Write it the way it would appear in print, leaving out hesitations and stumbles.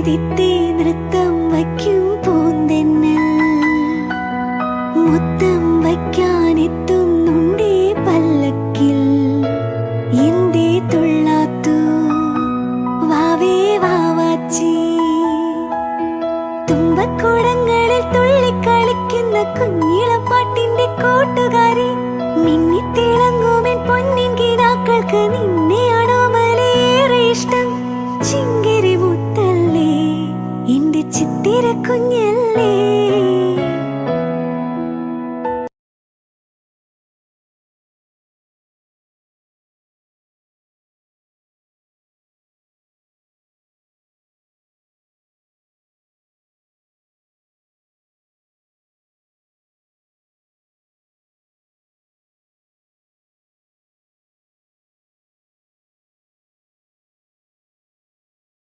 തിത്തി നൃത്തം വയ്ക്കും പൂന്തെന്നൽ മുത്തം വയ്ക്കാനെത്തുന്നുണ്ടേ പല്ലക്കിൽ എന്തേ തുള്ളാത്തു വാവേ വാവാച്ചി തുമ്പക്കുടങ്ങളിൽ തുള്ളിക്കളിക്കുന്ന കുഞ്ഞിളപ്പാട്ടിന്റെ കൂട്ടുകാരി മിന്നിത്തിളങ്ങുമെൻ പൊന്നിൻ കിനാക്കൾക്ക് നിന്നെയാണോ മലേറെ ഇഷ്ടം ചിങ്കിരി മുത്തല്ലേ എന്റെ ചിത്തിര കുഞ്ഞല്ലേ